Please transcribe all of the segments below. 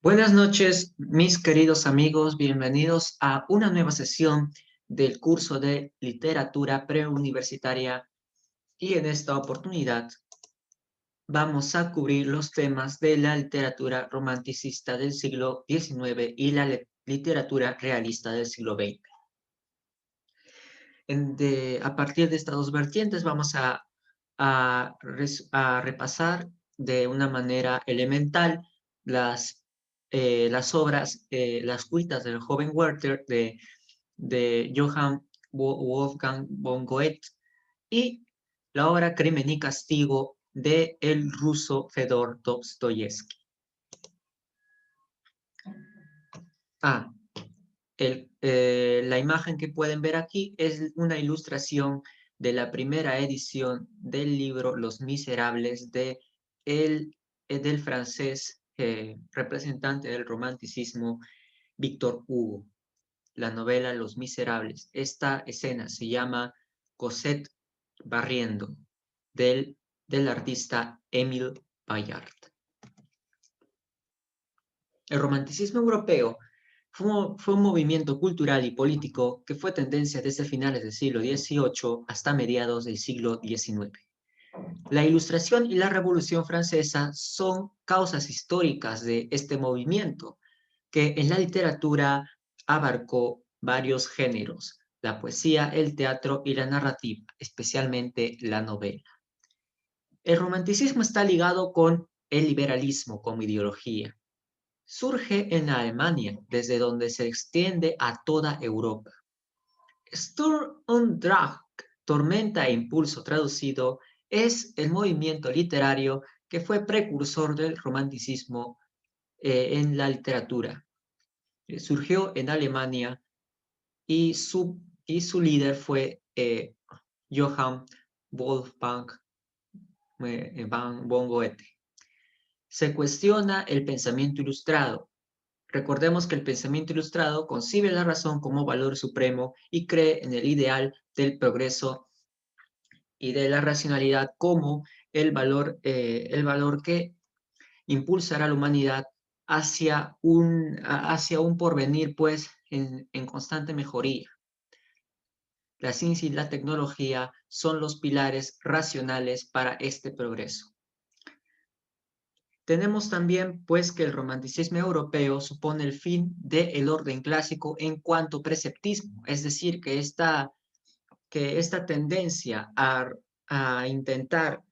Buenas noches, mis queridos amigos. Bienvenidos a una nueva sesión del curso de literatura preuniversitaria y en esta oportunidad vamos a cubrir los temas de la literatura romanticista del siglo XIX y la literatura realista del siglo XX. A partir de estas dos vertientes vamos a repasar de una manera elemental las obras, las cuitas del joven Werther de Johann Wolfgang von Goethe y la obra Crimen y Castigo de el ruso Fedor Dostoyevsky. La imagen que pueden ver aquí es una ilustración de la primera edición del libro Los Miserables del francés representante del romanticismo Victor Hugo. La novela Los Miserables. Esta escena se llama Cosette barriendo del artista Émile Bayard. El romanticismo europeo fue un movimiento cultural y político que fue tendencia desde finales del siglo XVIII hasta mediados del siglo XIX. La Ilustración y la Revolución Francesa son causas históricas de este movimiento, que en la literatura abarcó varios géneros: la poesía, el teatro y la narrativa, especialmente la novela. El romanticismo está ligado con el liberalismo como ideología. Surge en Alemania, desde donde se extiende a toda Europa. Sturm und Drang, tormenta e impulso traducido, es el movimiento literario que fue precursor del romanticismo en la literatura. Surgió en Alemania y su líder fue Johann Wolfgang von Goethe. Se cuestiona el pensamiento ilustrado. Recordemos que el pensamiento ilustrado concibe la razón como valor supremo y cree en el ideal del progreso y de la racionalidad como el valor que impulsará a la humanidad hacia un porvenir, pues, en constante mejoría. La ciencia y la tecnología son los pilares racionales para este progreso. Tenemos también, pues, que el romanticismo europeo supone el fin del orden clásico en cuanto preceptismo, es decir, que esta tendencia a intentar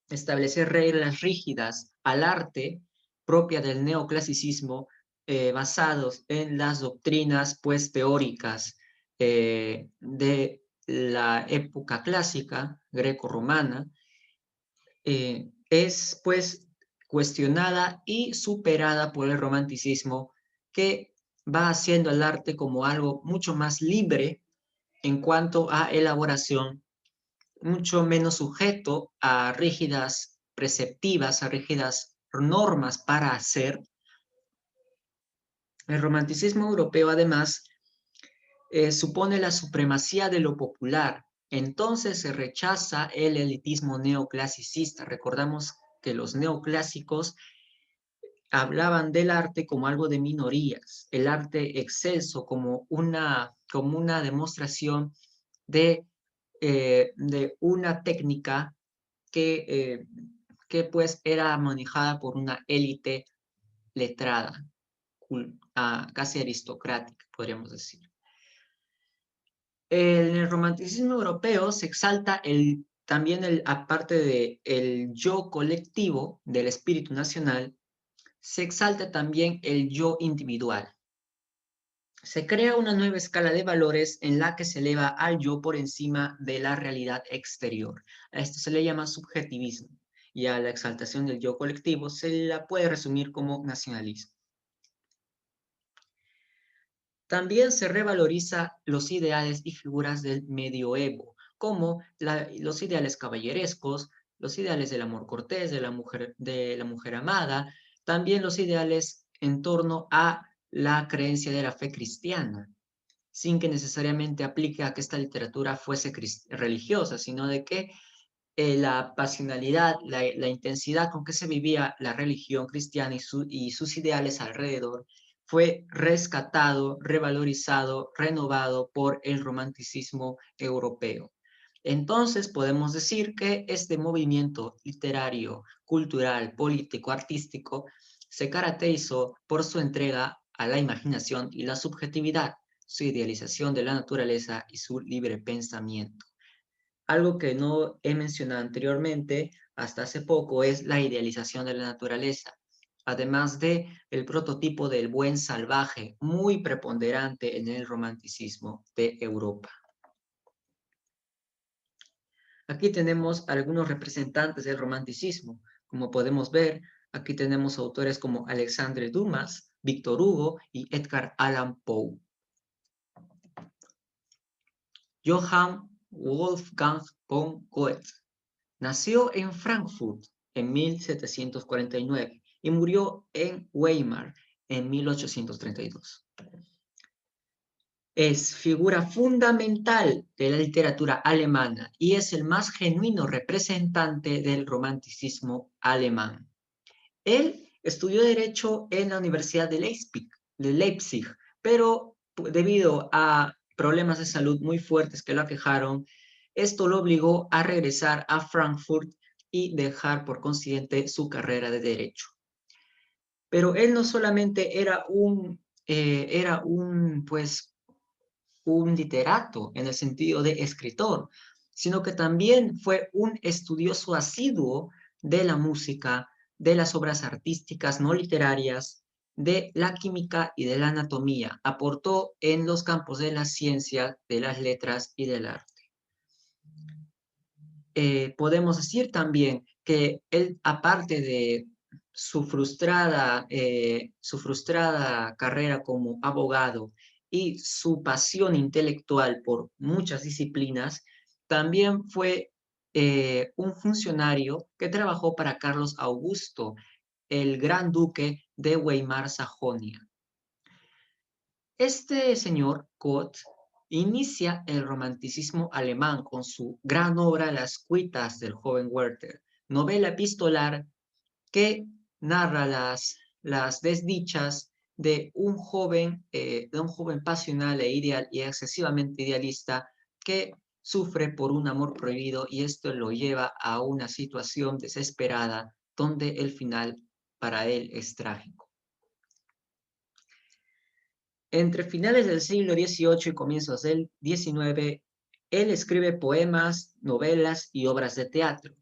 establecer reglas rígidas al arte propia del neoclasicismo, basados en las doctrinas, pues, teóricas de la época clásica greco-romana, es, pues, cuestionada y superada por el romanticismo, que va haciendo el arte como algo mucho más libre en cuanto a elaboración, mucho menos sujeto a rígidas preceptivas, a rígidas normas para hacer. El romanticismo europeo, además, supone la supremacía de lo popular. Entonces se rechaza el elitismo neoclasicista. Recordamos que los neoclásicos hablaban del arte como algo de minorías, el arte excelso como una demostración de una técnica que pues era manejada por una élite letrada, casi aristocrática, podríamos decir. En el romanticismo europeo se exalta también, aparte del yo colectivo, del espíritu nacional, se exalta también el yo individual. Se crea una nueva escala de valores en la que se eleva al yo por encima de la realidad exterior. A esto se le llama subjetivismo, y a la exaltación del yo colectivo se la puede resumir como nacionalismo. También se revaloriza los ideales y figuras del medioevo, como los ideales caballerescos, los ideales del amor cortés, de la mujer amada, también los ideales en torno a la creencia de la fe cristiana, sin que necesariamente aplique a que esta literatura fuese religiosa, sino de que la pasionalidad, la intensidad con que se vivía la religión cristiana y sus ideales alrededor fue rescatado, revalorizado, renovado por el romanticismo europeo. Entonces podemos decir que este movimiento literario, cultural, político, artístico se caracterizó por su entrega a la imaginación y la subjetividad, su idealización de la naturaleza y su libre pensamiento. Algo que no he mencionado anteriormente hasta hace poco es la idealización de la naturaleza, además de el prototipo del buen salvaje, muy preponderante en el romanticismo de Europa. Aquí tenemos algunos representantes del romanticismo. Como podemos ver, aquí tenemos autores como Alexandre Dumas, Victor Hugo y Edgar Allan Poe. Johann Wolfgang von Goethe nació en Frankfurt en 1749 y murió en Weimar en 1832. Es figura fundamental de la literatura alemana y es el más genuino representante del romanticismo alemán. Él estudió Derecho en la Universidad de Leipzig, pero debido a problemas de salud muy fuertes que lo aquejaron, esto lo obligó a regresar a Frankfurt y dejar por consiguiente su carrera de Derecho. Pero él no solamente era un literato en el sentido de escritor, sino que también fue un estudioso asiduo de la música, de las obras artísticas no literarias, de la química y de la anatomía. Aportó en los campos de la ciencia, de las letras y del arte. Podemos decir también que él, aparte de su frustrada carrera como abogado y su pasión intelectual por muchas disciplinas, también fue un funcionario que trabajó para Carlos Augusto, el gran duque de Weimar-Sajonia. Este señor, Goethe, inicia el romanticismo alemán con su gran obra Las cuitas del joven Werther, novela epistolar que narra las desdichas de un joven pasional y excesivamente idealista que sufre por un amor prohibido y esto lo lleva a una situación desesperada donde el final para él es trágico. Entre finales del siglo XVIII y comienzos del XIX, él escribe poemas, novelas y obras de teatro.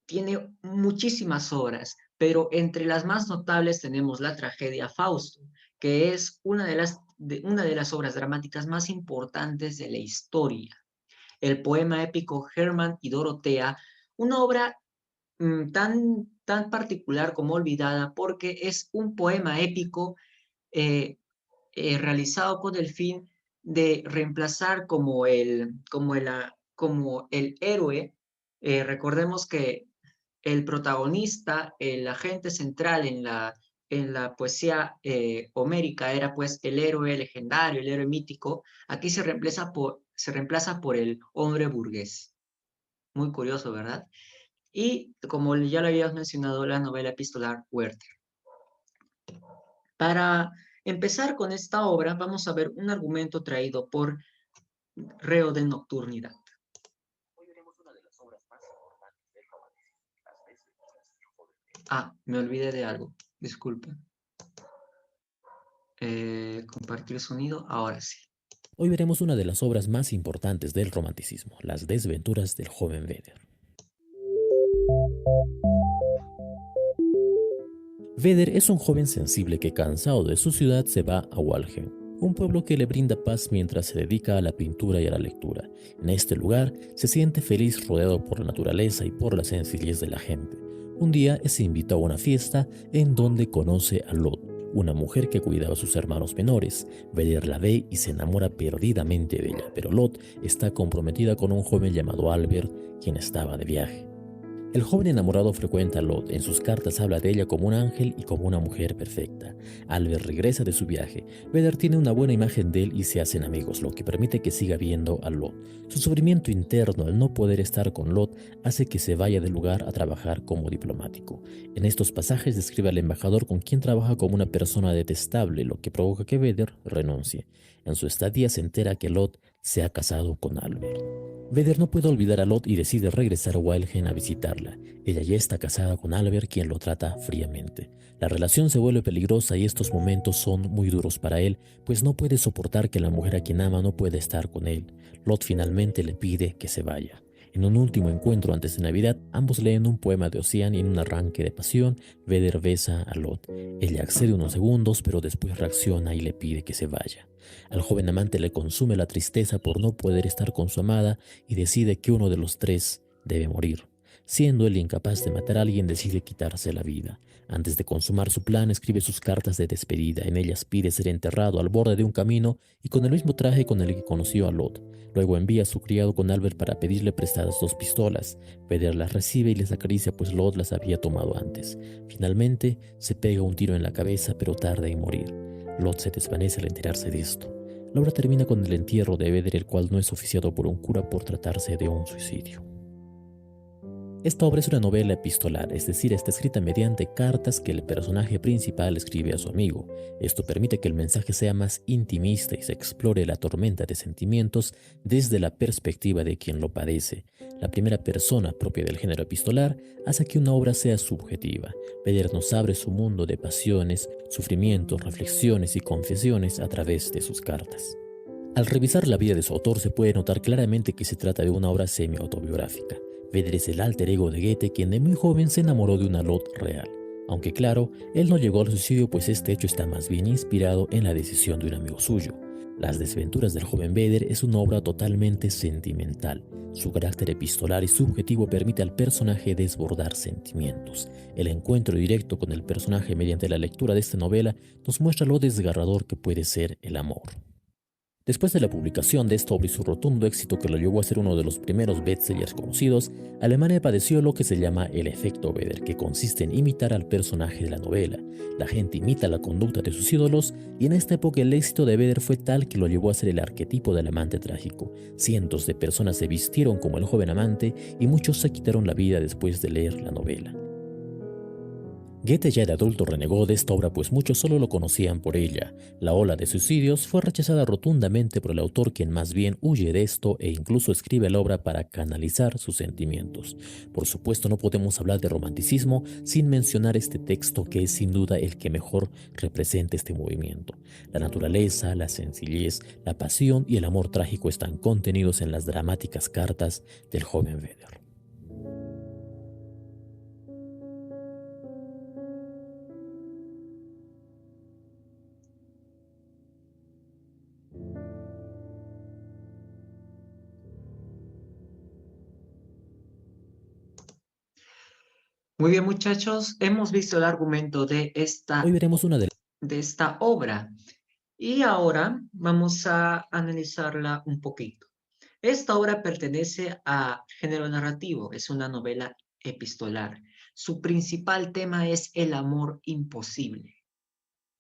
Tiene muchísimas obras, pero entre las más notables tenemos la tragedia Fausto, que es una de las obras dramáticas más importantes de la historia. El poema épico Hermann y Dorotea, una obra tan particular como olvidada, porque es un poema épico realizado con el fin de reemplazar como el héroe. Recordemos que el protagonista, el agente central en la poesía homérica era pues el héroe legendario, el héroe mítico. Aquí se reemplaza por el hombre burgués. Muy curioso, ¿verdad? Y como ya lo habíamos mencionado, la novela epistolar Werther. Para empezar con esta obra, vamos a ver un argumento traído por Reo de Nocturnidad. Me olvidé de algo, disculpe. Compartir sonido, ahora sí. Hoy veremos una de las obras más importantes del romanticismo, Las desventuras del joven Werther. Werther es un joven sensible que, cansado de su ciudad, se va a Walheim, un pueblo que le brinda paz mientras se dedica a la pintura y a la lectura. En este lugar se siente feliz rodeado por la naturaleza y por la sencillez de la gente. Un día es invitado a una fiesta en donde conoce a Lot, una mujer que cuidaba a sus hermanos menores. Werther la ve y se enamora perdidamente de ella, pero Lot está comprometida con un joven llamado Albert, quien estaba de viaje. El joven enamorado frecuenta a Lot. En sus cartas habla de ella como un ángel y como una mujer perfecta. Albert regresa de su viaje. Vedder tiene una buena imagen de él y se hacen amigos, lo que permite que siga viendo a Lot. Su sufrimiento interno al no poder estar con Lot hace que se vaya del lugar a trabajar como diplomático. En estos pasajes describe al embajador con quien trabaja como una persona detestable, lo que provoca que Vedder renuncie. En su estadía se entera que Lot se ha casado con Albert. Vedder no puede olvidar a Lot y decide regresar a Weilheim a visitarla. Ella ya está casada con Albert, quien lo trata fríamente. La relación se vuelve peligrosa y estos momentos son muy duros para él, pues no puede soportar que la mujer a quien ama no pueda estar con él. Lot finalmente le pide que se vaya. En un último encuentro antes de Navidad, ambos leen un poema de Ossian y en un arranque de pasión, Vedder besa a Lot. Ella accede unos segundos, pero después reacciona y le pide que se vaya. Al joven amante le consume la tristeza por no poder estar con su amada y decide que uno de los tres debe morir. Siendo él incapaz de matar a alguien, decide quitarse la vida. Antes de consumar su plan, escribe sus cartas de despedida. En ellas pide ser enterrado al borde de un camino y con el mismo traje con el que conoció a Lot. Luego envía a su criado con Albert para pedirle prestadas 2 pistolas. Vedder las recibe y les acaricia, pues Lot las había tomado antes. Finalmente, se pega un tiro en la cabeza, pero tarda en morir. Lot se desvanece al enterarse de esto. La obra termina con el entierro de Vedder, el cual no es oficiado por un cura por tratarse de un suicidio. Esta obra es una novela epistolar, es decir, está escrita mediante cartas que el personaje principal escribe a su amigo. Esto permite que el mensaje sea más intimista y se explore la tormenta de sentimientos desde la perspectiva de quien lo padece. La primera persona propia del género epistolar hace que una obra sea subjetiva. Vedder nos abre su mundo de pasiones, sufrimientos, reflexiones y confesiones a través de sus cartas. Al revisar la vida de su autor se puede notar claramente que se trata de una obra semi-autobiográfica. Vedder es el alter ego de Goethe, quien de muy joven se enamoró de una Lot real. Aunque claro, él no llegó al suicidio, pues este hecho está más bien inspirado en la decisión de un amigo suyo. Las desventuras del joven Vedder es una obra totalmente sentimental. Su carácter epistolar y subjetivo permite al personaje desbordar sentimientos. El encuentro directo con el personaje mediante la lectura de esta novela nos muestra lo desgarrador que puede ser el amor. Después de la publicación de esta obra y su rotundo éxito que lo llevó a ser uno de los primeros bestsellers conocidos, Alemania padeció lo que se llama el efecto Vedder, que consiste en imitar al personaje de la novela. La gente imita la conducta de sus ídolos y en esta época el éxito de Vedder fue tal que lo llevó a ser el arquetipo del amante trágico. Cientos de personas se vistieron como el joven amante y muchos se quitaron la vida después de leer la novela. Goethe ya de adulto renegó de esta obra, pues muchos solo lo conocían por ella. La ola de suicidios fue rechazada rotundamente por el autor, quien más bien huye de esto e incluso escribe la obra para canalizar sus sentimientos. Por supuesto, no podemos hablar de romanticismo sin mencionar este texto, que es sin duda el que mejor representa este movimiento. La naturaleza, la sencillez, la pasión y el amor trágico están contenidos en las dramáticas cartas del joven Vedder. Muy bien, muchachos, hemos visto el argumento Hoy veremos una de de esta obra y ahora vamos a analizarla un poquito. Esta obra pertenece a género narrativo, es una novela epistolar. Su principal tema es el amor imposible.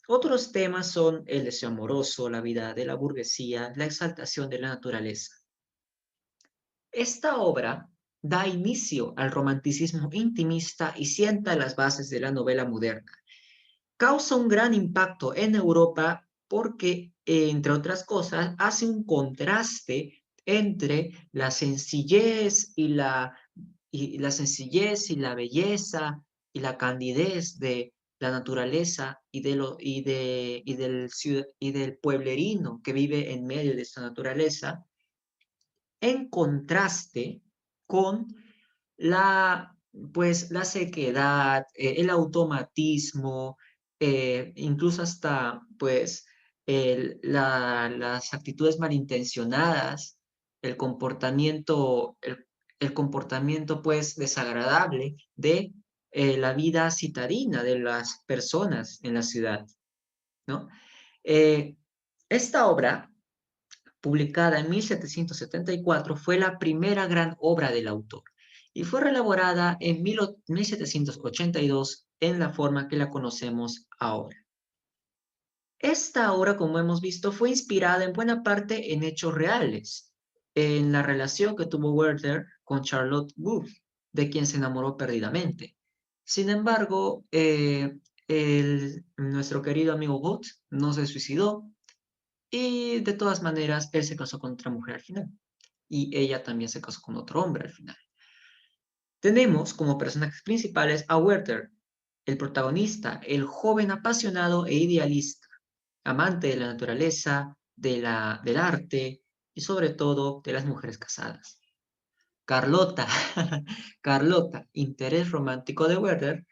Otros temas son el deseo amoroso, la vida de la burguesía, la exaltación de la naturaleza. Esta obra da inicio al romanticismo intimista y sienta las bases de la novela moderna. Causa un gran impacto en Europa porque, entre otras cosas, hace un contraste entre la sencillez y la belleza y la candidez de la naturaleza y del pueblerino que vive en medio de esta naturaleza, en contraste con la, la sequedad, el automatismo, incluso hasta las actitudes malintencionadas, el comportamiento desagradable de la vida citadina de las personas en la ciudad, ¿no? Eh, esta obra, publicada en 1774, fue la primera gran obra del autor y fue reelaborada en 1782 en la forma que la conocemos ahora. Esta obra, como hemos visto, fue inspirada en buena parte en hechos reales, en la relación que tuvo Werther con Charlotte Booth, de quien se enamoró perdidamente. Sin embargo, nuestro querido amigo Booth no se suicidó y de todas maneras él se casó con otra mujer al final y ella también se casó con otro hombre al final. Tenemos como personajes principales a Werther, el protagonista, el joven apasionado e idealista, amante de la naturaleza, del arte y sobre todo de las mujeres casadas. Carlota, Carlota, interés romántico de Werther,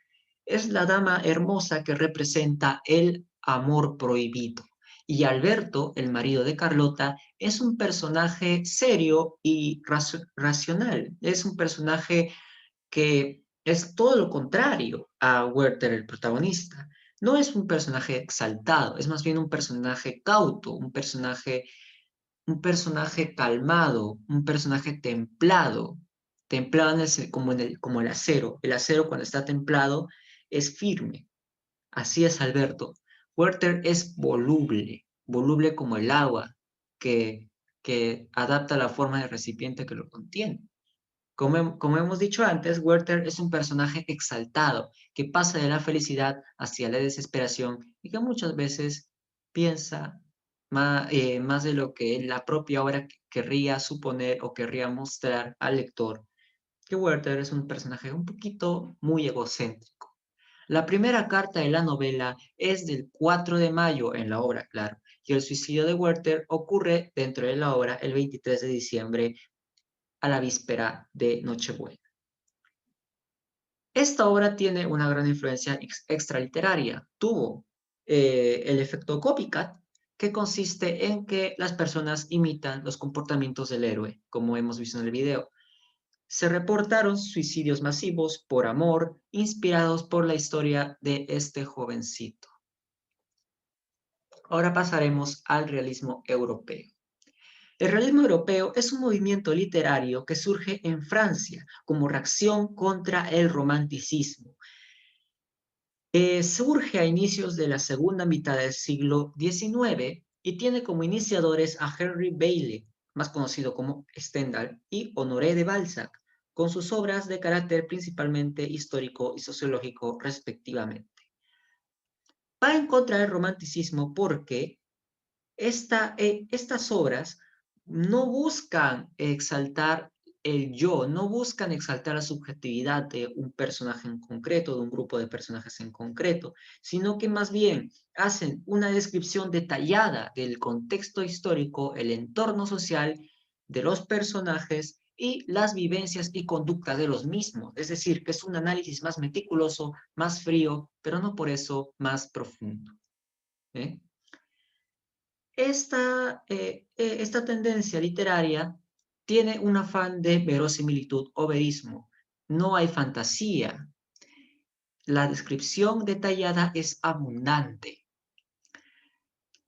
es la dama hermosa que representa el amor prohibido. Y Alberto, el marido de Carlota, es un personaje serio y racional. Es un personaje que es todo lo contrario a Werther, el protagonista. No es un personaje exaltado, es más bien un personaje cauto, un personaje calmado, un personaje templado, templado como el acero. El acero cuando está templado es firme. Así es Alberto. Werther es voluble, voluble como el agua, que adapta la forma del recipiente que lo contiene. Como hemos dicho antes, Werther es un personaje exaltado, que pasa de la felicidad hacia la desesperación y que muchas veces piensa más de lo que la propia obra querría suponer o querría mostrar al lector, que Werther es un personaje un poquito muy egocéntrico. La primera carta de la novela es del 4 de mayo en la obra, claro, y el suicidio de Werther ocurre dentro de la obra el 23 de diciembre a la víspera de Nochebuena. Esta obra tiene una gran influencia extraliteraria. Tuvo el efecto copycat, que consiste en que las personas imitan los comportamientos del héroe, como hemos visto en el video. Se reportaron suicidios masivos por amor, inspirados por la historia de este jovencito. Ahora pasaremos al realismo europeo. El realismo europeo es un movimiento literario que surge en Francia como reacción contra el romanticismo. Surge a inicios de la segunda mitad del siglo XIX y tiene como iniciadores a Henry Bailey, más conocido como Stendhal, y Honoré de Balzac, con sus obras de carácter principalmente histórico y sociológico respectivamente. Va en contra del romanticismo porque estas obras no buscan exaltar el yo, no buscan exaltar la subjetividad de un personaje en concreto, de un grupo de personajes en concreto, sino que más bien hacen una descripción detallada del contexto histórico, el entorno social de los personajes y las vivencias y conductas de los mismos. Es decir, que es un análisis más meticuloso, más frío, pero no por eso más profundo. ¿Eh? Esta tendencia literaria tiene un afán de verosimilitud o verismo. No hay fantasía. La descripción detallada es abundante.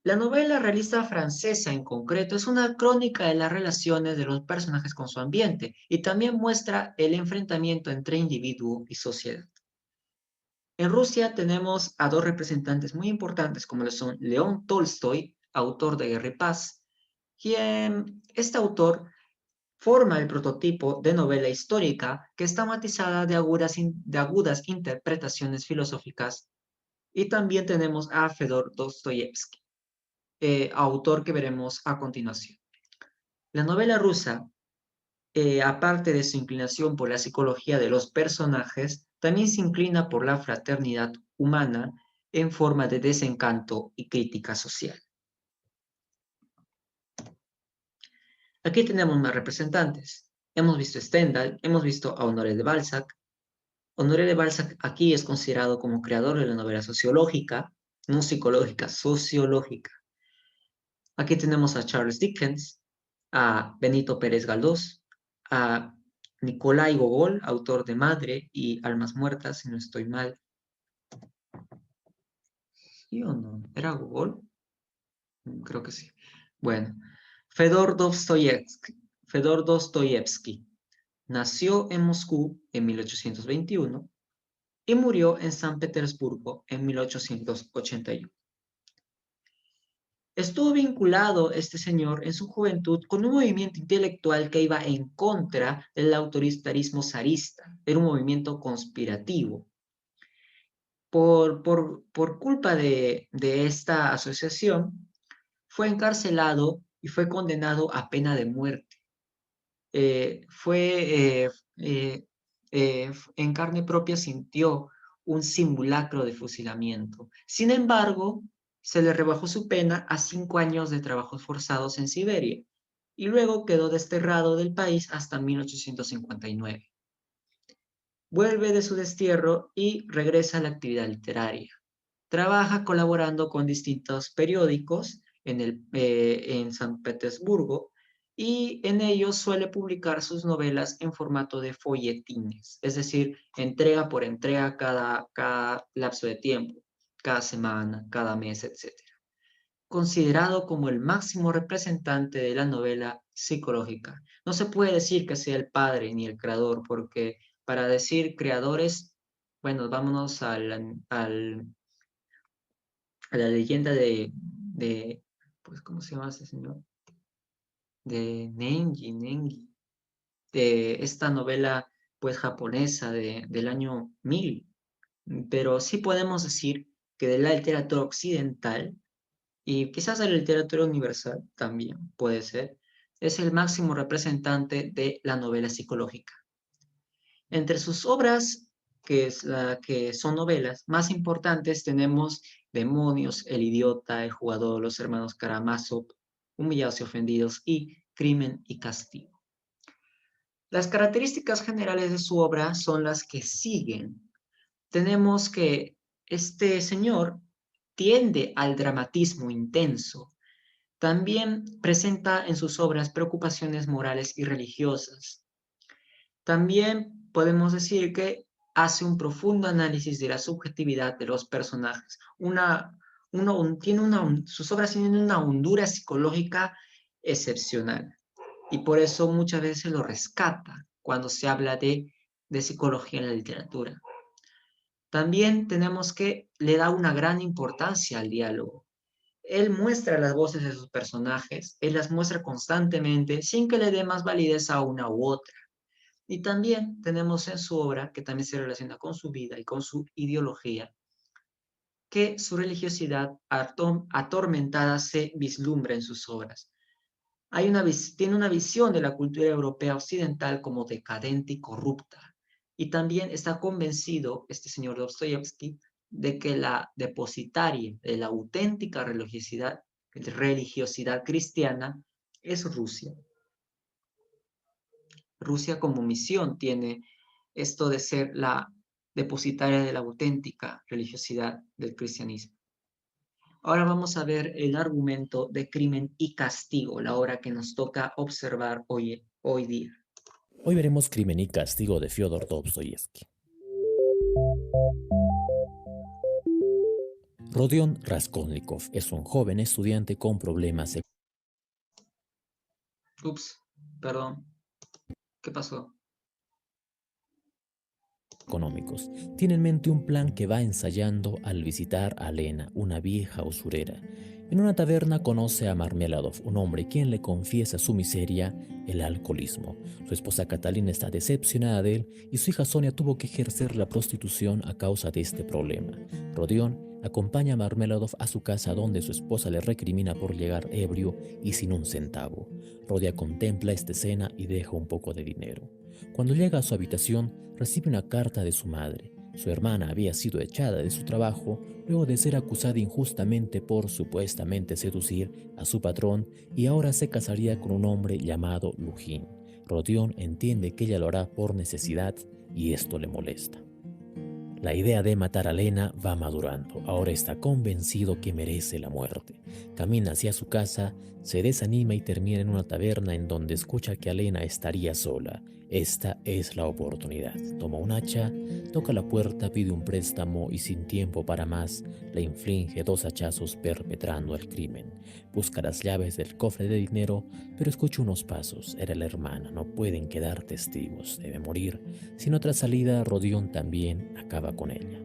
La novela realista francesa en concreto es una crónica de las relaciones de los personajes con su ambiente y también muestra el enfrentamiento entre individuo y sociedad. En Rusia tenemos a dos representantes muy importantes como lo son León Tolstoy, autor de Guerra y Paz, quien este autor forma el prototipo de novela histórica que está matizada de agudas interpretaciones filosóficas. Y también tenemos a Fedor Dostoyevsky, autor que veremos a continuación. La novela rusa, aparte de su inclinación por la psicología de los personajes, también se inclina por la fraternidad humana en forma de desencanto y crítica social. Aquí tenemos más representantes. Hemos visto Stendhal, hemos visto a Honoré de Balzac. Honoré de Balzac aquí es considerado como creador de la novela sociológica, no psicológica, sociológica. Aquí tenemos a Charles Dickens, a Benito Pérez Galdós, a Nikolai Gogol, autor de Madre y Almas Muertas, si no estoy mal. ¿Sí o no? ¿Era Gogol? Creo que sí. Bueno, Fedor Dostoyevsky. Fedor Dostoyevsky. Nació en Moscú en 1821 y murió en San Petersburgo en 1881. Estuvo vinculado este señor en su juventud con un movimiento intelectual que iba en contra del autoritarismo zarista. Era un movimiento conspirativo. Por culpa de esta asociación, fue encarcelado y fue condenado a pena de muerte. En carne propia sintió un simulacro de fusilamiento. Sin embargo, se le rebajó su pena a 5 años de trabajos forzados en Siberia y luego quedó desterrado del país hasta 1859. Vuelve de su destierro y regresa a la actividad literaria. Trabaja colaborando con distintos periódicos en San Petersburgo y en ellos suele publicar sus novelas en formato de folletines, es decir, entrega por entrega cada lapso de tiempo, cada semana, cada mes, etc. Considerado como el máximo representante de la novela psicológica. No se puede decir que sea el padre ni el creador, porque para decir creadores, bueno, vámonos a la leyenda pues, ¿cómo se llama ese señor? De Nengi, de esta novela, pues, japonesa del año 1000. Pero sí podemos decir que de la literatura occidental, y quizás de la literatura universal también puede ser, es el máximo representante de la novela psicológica. Entre sus obras, que son novelas más importantes, tenemos Demonios, El idiota, El jugador, Los hermanos Karamazov, Humillados y ofendidos y Crimen y castigo. Las características generales de su obra son las que siguen. Tenemos que este señor tiende al dramatismo intenso. También presenta en sus obras preocupaciones morales y religiosas. También podemos decir que hace un profundo análisis de la subjetividad de los personajes. Sus obras tienen una hondura psicológica excepcional y por eso muchas veces lo rescata cuando se habla de psicología en la literatura. También tenemos que le da una gran importancia al diálogo. Él muestra las voces de sus personajes, él las muestra constantemente sin que le dé más validez a una u otra. Y también tenemos en su obra, que también se relaciona con su vida y con su ideología, que su religiosidad atormentada se vislumbra en sus obras. Tiene una visión de la cultura europea occidental como decadente y corrupta. Y también está convencido, este señor Dostoyevsky, de que la depositaria de la auténtica religiosidad cristiana es Rusia. Rusia como misión tiene esto de ser la depositaria de la auténtica religiosidad del cristianismo. Ahora vamos a ver el argumento de Crimen y Castigo, la obra que nos toca observar hoy día. Hoy veremos Crimen y Castigo de Fyodor Dostoyevsky. Rodion Raskolnikov es un joven estudiante con problemas Perdón. ¿Qué pasó? económicos. Tiene en mente un plan que va ensayando al visitar a Lena, una vieja usurera. En una taberna conoce a Marmeladov, un hombre quien le confiesa su miseria, el alcoholismo. Su esposa Catalina está decepcionada de él y su hija Sonia tuvo que ejercer la prostitución a causa de este problema. Rodion acompaña a Marmeladov a su casa donde su esposa le recrimina por llegar ebrio y sin un centavo. Rodia contempla esta escena y deja un poco de dinero. Cuando llega a su habitación, recibe una carta de su madre. Su hermana había sido echada de su trabajo luego de ser acusada injustamente por supuestamente seducir a su patrón y ahora se casaría con un hombre llamado Lujin. Rodion entiende que ella lo hará por necesidad y esto le molesta. La idea de matar a Lena va madurando. Ahora está convencido que merece la muerte. Camina hacia su casa, se desanima y termina en una taberna en donde escucha que Lena estaría sola. Esta es la oportunidad. Toma un hacha, toca la puerta, pide un préstamo y sin tiempo para más, le inflige 2 hachazos perpetrando el crimen. Busca las llaves del cofre de dinero, pero escucha unos pasos. Era la hermana, no pueden quedar testigos, debe morir. Sin otra salida, Rodión también acaba con ella.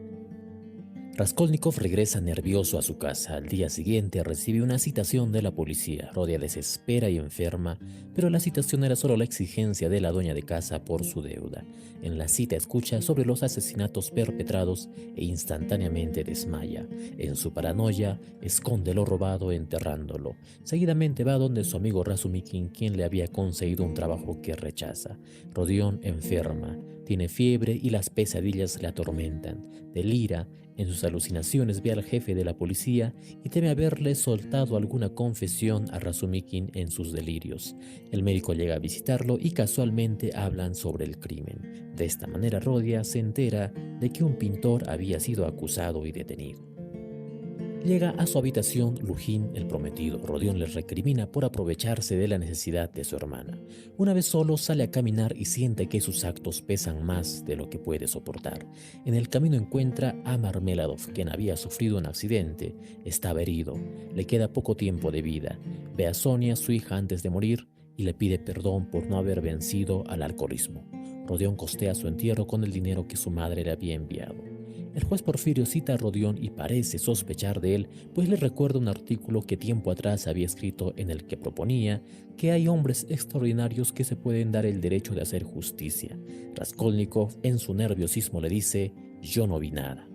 Raskolnikov regresa nervioso a su casa. Al día siguiente recibe una citación de la policía. Rodia desespera y enferma, pero la citación era solo la exigencia de la dueña de casa por su deuda. En la cita escucha sobre los asesinatos perpetrados e instantáneamente desmaya. En su paranoia, esconde lo robado enterrándolo. Seguidamente va donde su amigo Razumikin, quien le había conseguido un trabajo que rechaza. Rodión enferma, tiene fiebre y las pesadillas le atormentan. Delira. En sus alucinaciones ve al jefe de la policía y teme haberle soltado alguna confesión a Razumikin en sus delirios. El médico llega a visitarlo y casualmente hablan sobre el crimen. De esta manera Rodia se entera de que un pintor había sido acusado y detenido. Llega a su habitación Lujin, el prometido. Rodión le recrimina por aprovecharse de la necesidad de su hermana. Una vez solo sale a caminar y siente que sus actos pesan más de lo que puede soportar. En el camino encuentra a Marmeladov, quien había sufrido un accidente. Estaba herido, le queda poco tiempo de vida. Ve a Sonia, su hija, antes de morir y le pide perdón por no haber vencido al alcoholismo. Rodión costea su entierro con el dinero que su madre le había enviado. El juez Porfirio cita a Rodión y parece sospechar de él, pues le recuerda un artículo que tiempo atrás había escrito en el que proponía que hay hombres extraordinarios que se pueden dar el derecho de hacer justicia. Raskolnikov, en su nerviosismo, le dice: «Yo no vi nada».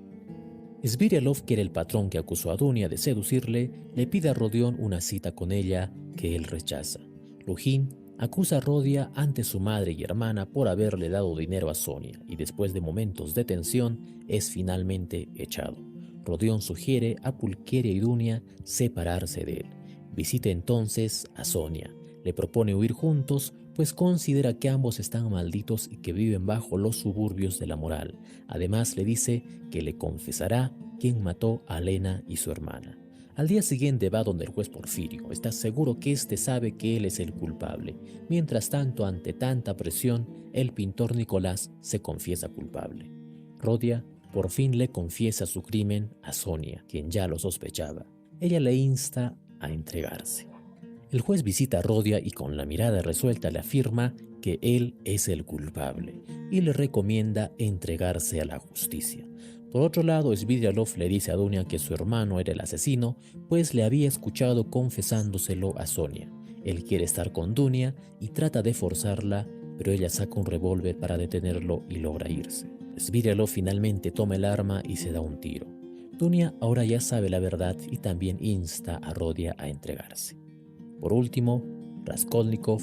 Svidrigailov, que era el patrón que acusó a Dunia de seducirle, le pide a Rodión una cita con ella que él rechaza. Lujin acusa a Rodia ante su madre y hermana por haberle dado dinero a Sonia y después de momentos de tensión es finalmente echado. Rodión sugiere a Pulcheria y Dunia separarse de él. Visita entonces a Sonia. Le propone huir juntos, pues considera que ambos están malditos y que viven bajo los suburbios de la moral. Además le dice que le confesará quién mató a Lena y su hermana. Al día siguiente va donde el juez Porfirio. Está seguro que éste sabe que él es el culpable. Mientras tanto, ante tanta presión, el pintor Nicolás se confiesa culpable. Rodia por fin le confiesa su crimen a Sonia, quien ya lo sospechaba. Ella le insta a entregarse. El juez visita a Rodia y con la mirada resuelta le afirma que él es el culpable y le recomienda entregarse a la justicia. Por otro lado, Svidrigailov le dice a Dunia que su hermano era el asesino, pues le había escuchado confesándoselo a Sonia. Él quiere estar con Dunia y trata de forzarla, pero ella saca un revólver para detenerlo y logra irse. Svidrigailov finalmente toma el arma y se da un tiro. Dunia ahora ya sabe la verdad y también insta a Rodia a entregarse. Por último, Raskolnikov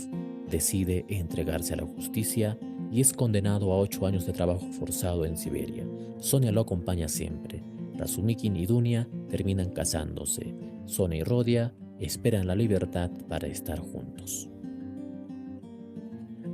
decide entregarse a la justicia y es condenado a 8 años de trabajo forzado en Siberia. Sonia lo acompaña siempre. Razumikin y Dunia terminan casándose. Sonia y Rodia esperan la libertad para estar juntos.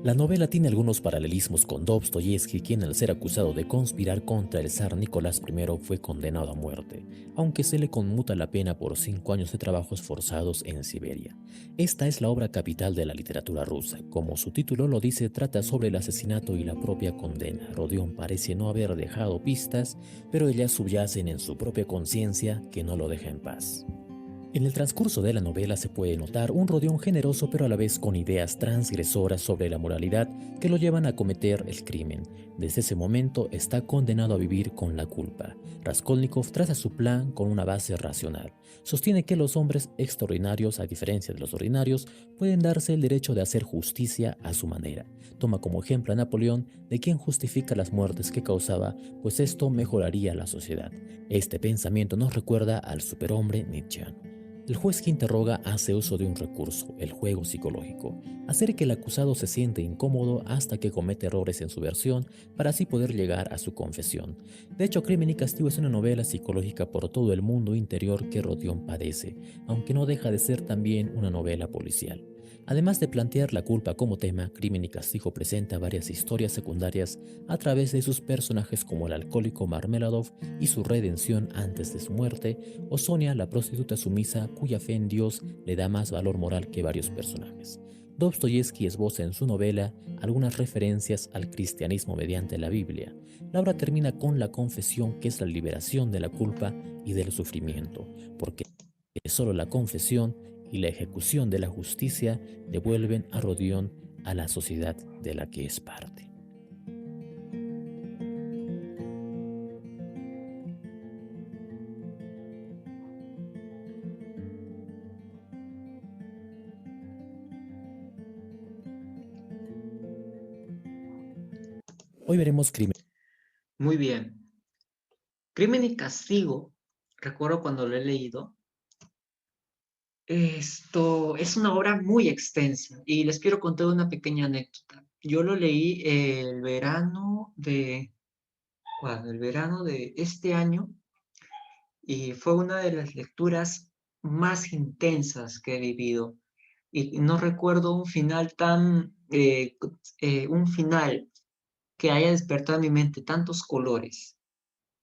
La novela tiene algunos paralelismos con Dostoyevsky, quien al ser acusado de conspirar contra el zar Nicolás I fue condenado a muerte, aunque se le conmuta la pena por 5 años de trabajos forzados en Siberia. Esta es la obra capital de la literatura rusa. Como su título lo dice, trata sobre el asesinato y la propia condena. Rodión parece no haber dejado pistas, pero ellas subyacen en su propia conciencia que no lo deja en paz. En el transcurso de la novela se puede notar un Rodión generoso pero a la vez con ideas transgresoras sobre la moralidad que lo llevan a cometer el crimen. Desde ese momento está condenado a vivir con la culpa. Raskolnikov traza su plan con una base racional. Sostiene que los hombres extraordinarios, a diferencia de los ordinarios, pueden darse el derecho de hacer justicia a su manera. Toma como ejemplo a Napoleón, de quien justifica las muertes que causaba, pues esto mejoraría la sociedad. Este pensamiento nos recuerda al superhombre nietzscheano. El juez que interroga hace uso de un recurso, el juego psicológico, hacer que el acusado se siente incómodo hasta que comete errores en su versión para así poder llegar a su confesión. De hecho, Crimen y Castigo es una novela psicológica por todo el mundo interior que Rodión padece, aunque no deja de ser también una novela policial. Además de plantear la culpa como tema, Crimen y Castigo presenta varias historias secundarias a través de sus personajes como el alcohólico Marmeladov y su redención antes de su muerte, o Sonia, la prostituta sumisa cuya fe en Dios le da más valor moral que varios personajes. Dostoyevsky esboza en su novela algunas referencias al cristianismo mediante la Biblia. La obra termina con la confesión, que es la liberación de la culpa y del sufrimiento, porque solo la confesión y la ejecución de la justicia devuelven a Rodión a la sociedad de la que es parte. Hoy veremos Crimen. Muy bien. Crimen y Castigo, recuerdo cuando lo he leído, esto es una obra muy extensa y les quiero contar una pequeña anécdota. Yo lo leí el verano de este año y fue una de las lecturas más intensas que he vivido. Y no recuerdo un final que haya despertado en mi mente tantos colores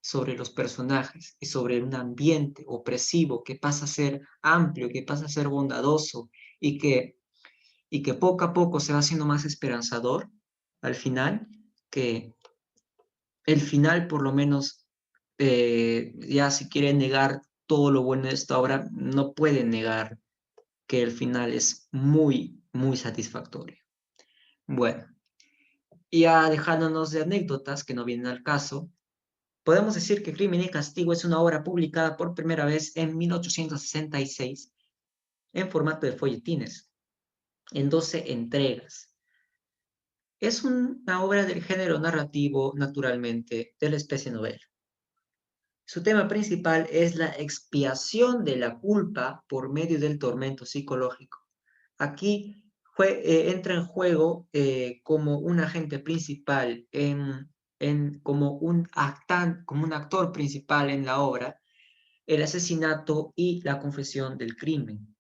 sobre los personajes y sobre un ambiente opresivo que pasa a ser amplio, que pasa a ser bondadoso y que poco a poco se va haciendo más esperanzador al final, que el final por lo menos, ya si quieren negar todo lo bueno de esta obra, no pueden negar que el final es muy, muy satisfactorio. Bueno, ya dejándonos de anécdotas que no vienen al caso, podemos decir que Crimen y Castigo es una obra publicada por primera vez en 1866 en formato de folletines, en 12 entregas. Es una obra del género narrativo, naturalmente, de la especie novela. Su tema principal es la expiación de la culpa por medio del tormento psicológico. Aquí entra en juego como un agente principal, como un actor principal en la obra, el asesinato y la confesión del crimen.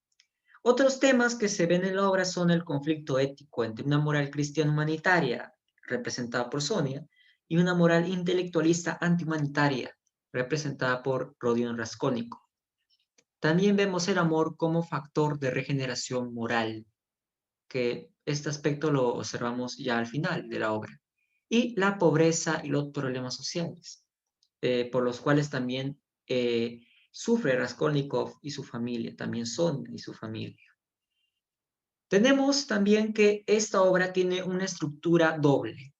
Otros temas que se ven en la obra son el conflicto ético entre una moral cristiana humanitaria, representada por Sonia, y una moral intelectualista antihumanitaria, representada por Rodion Raskolnikov. También vemos el amor como factor de regeneración moral, que este aspecto lo observamos ya al final de la obra, y la pobreza y los problemas sociales, por los cuales también sufre Raskolnikov y su familia, también Sonia y su familia. Tenemos también que esta obra tiene una estructura doble,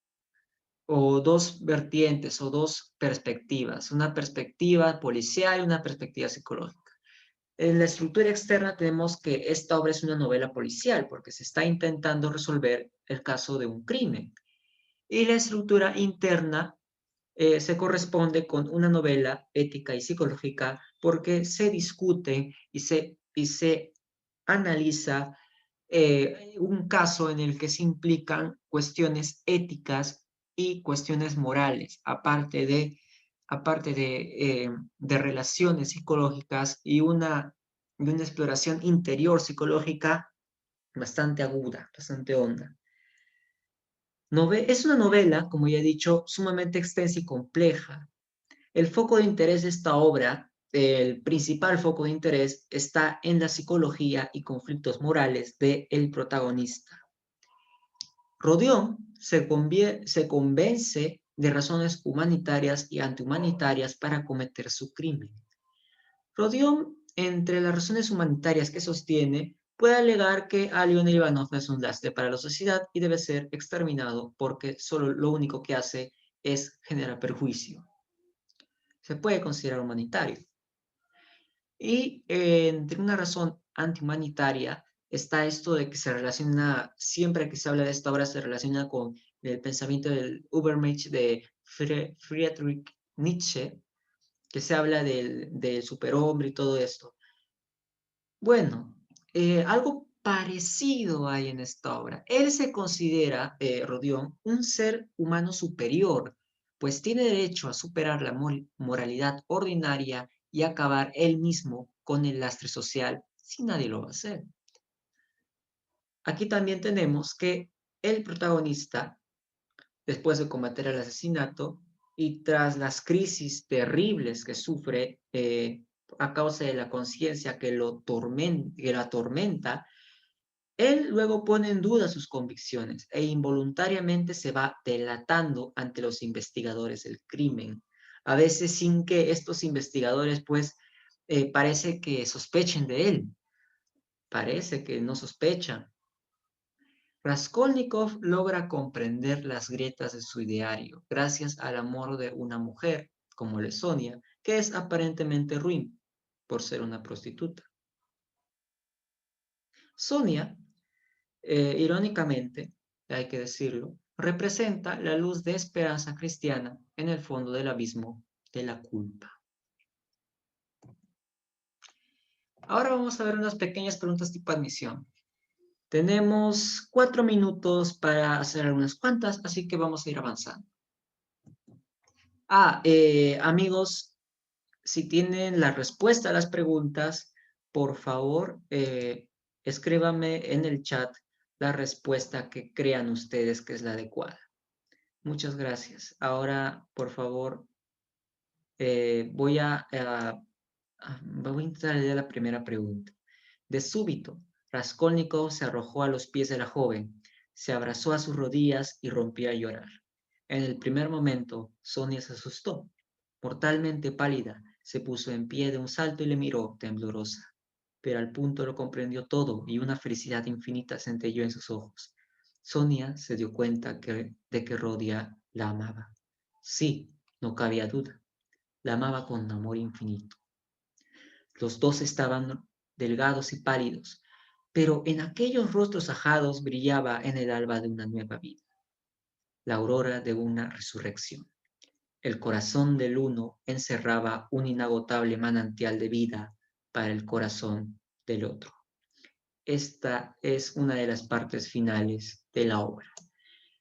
o dos vertientes, o dos perspectivas, una perspectiva policial y una perspectiva psicológica. En la estructura externa tenemos que esta obra es una novela policial, porque se está intentando resolver el caso de un crimen. Y la estructura interna se corresponde con una novela ética y psicológica, porque se discute y se analiza un caso en el que se implican cuestiones éticas y cuestiones morales, aparte de relaciones psicológicas y una exploración interior psicológica bastante aguda, bastante honda. Es una novela, como ya he dicho, sumamente extensa y compleja. El foco de interés de esta obra, el principal foco de interés, está en la psicología y conflictos morales del protagonista. Rodión se convence de razones humanitarias y antihumanitarias para cometer su crimen. Rodión, entre las razones humanitarias que sostiene, puede alegar que Alien Ivanov es un lastre para la sociedad y debe ser exterminado porque solo lo único que hace es generar perjuicio. Se puede considerar humanitario. Y entre una razón antihumanitaria está esto de que se relaciona, siempre que se habla de esta obra, se relaciona con el pensamiento del Übermensch de Friedrich Nietzsche, que se habla del superhombre y todo esto. Bueno, algo parecido hay en esta obra. Él se considera, Rodión, un ser humano superior, pues tiene derecho a superar la moralidad ordinaria y acabar él mismo con el lastre social si nadie lo va a hacer. Aquí también tenemos que el protagonista, después de cometer el asesinato y tras las crisis terribles que sufre a causa de la conciencia que lo atormenta, él luego pone en duda sus convicciones e involuntariamente se va delatando ante los investigadores del crimen, a veces sin que estos investigadores pues parece que sospechen de él, parece que no sospechan. Raskolnikov logra comprender las grietas de su ideario gracias al amor de una mujer, como lo es Sonia, que es aparentemente ruin por ser una prostituta. Sonia, irónicamente, hay que decirlo, representa la luz de esperanza cristiana en el fondo del abismo de la culpa. Ahora vamos a ver unas pequeñas preguntas tipo admisión. Tenemos 4 minutos para hacer algunas cuantas, así que vamos a ir avanzando. Amigos, si tienen la respuesta a las preguntas, por favor, escríbanme en el chat la respuesta que crean ustedes que es la adecuada. Muchas gracias. Ahora, por favor, voy a intentar leer la primera pregunta. De súbito, Raskolnikov se arrojó a los pies de la joven, se abrazó a sus rodillas y rompió a llorar. En el primer momento, Sonia se asustó. Mortalmente pálida, se puso en pie de un salto y le miró, temblorosa. Pero al punto lo comprendió todo y una felicidad infinita centelló en sus ojos. Sonia se dio cuenta de que Rodia la amaba. Sí, no cabía duda. La amaba con amor infinito. Los dos estaban delgados y pálidos, pero en aquellos rostros ajados brillaba en el alba de una nueva vida, la aurora de una resurrección. El corazón del uno encerraba un inagotable manantial de vida para el corazón del otro. Esta es una de las partes finales de la obra.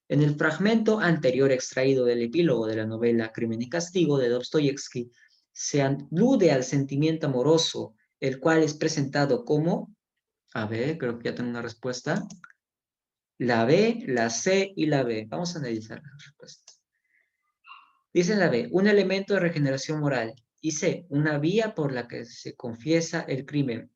En el fragmento anterior extraído del epílogo de la novela Crimen y Castigo de Dostoyevsky, se alude al sentimiento amoroso, el cual es presentado como, a ver, creo que ya tengo una respuesta, la B, la C y la B. Vamos a analizar las respuestas. Dice la B, un elemento de regeneración moral. Y C, una vía por la que se confiesa el crimen.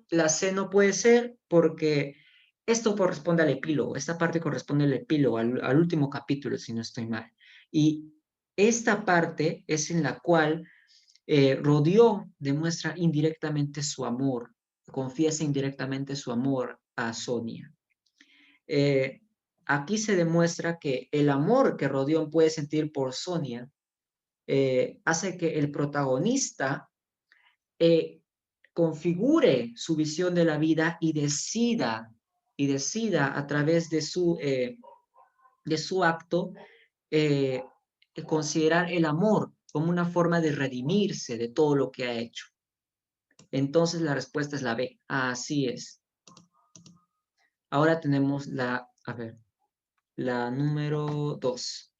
La C no puede ser porque esto corresponde al epílogo. Esta parte corresponde al epílogo, al último capítulo, si no estoy mal. Y esta parte es en la cual Rodió demuestra indirectamente su amor, confiesa indirectamente su amor a Sonia. Eh, Aquí se demuestra que el amor que Rodión puede sentir por Sonia hace que el protagonista eh, configure su visión de la vida y decida a través de su acto eh, considerar el amor como una forma de redimirse de todo lo que ha hecho. Entonces la respuesta es la B. Así es. Ahora tenemos la número 2.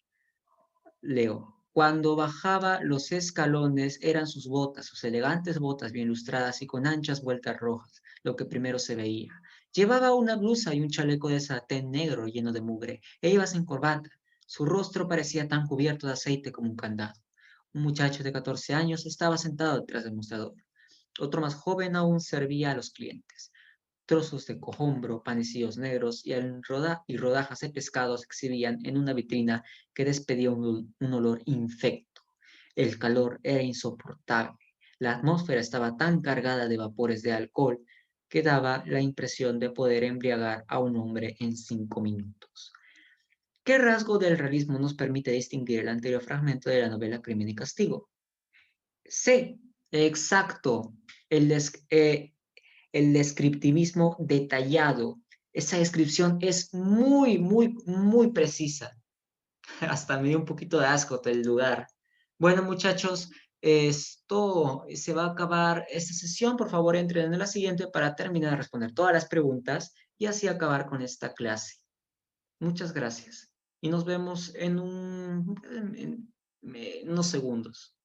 Leo. Cuando bajaba los escalones eran sus botas, sus elegantes botas bien lustradas y con anchas vueltas rojas, lo que primero se veía. Llevaba una blusa y un chaleco de satén negro lleno de mugre, e iba sin corbata. Su rostro parecía tan cubierto de aceite como un candado. Un muchacho de 14 años estaba sentado detrás del mostrador. Otro más joven aún servía a los clientes. Trozos de cohombro, panecillos negros y rodajas de pescado se exhibían en una vitrina que despedía un olor infecto. El calor era insoportable. La atmósfera estaba tan cargada de vapores de alcohol que daba la impresión de poder embriagar a un hombre en 5 minutos. ¿Qué rasgo del realismo nos permite distinguir el anterior fragmento de la novela Crimen y Castigo? C. Exacto. El, des- eh, el descriptivismo detallado. Esa descripción es muy, muy, muy precisa. Hasta me dio un poquito de asco del lugar. Bueno, muchachos, esto se va a acabar esta sesión. Por favor, entren en la siguiente para terminar de responder todas las preguntas y así acabar con esta clase. Muchas gracias. Y nos vemos en unos segundos.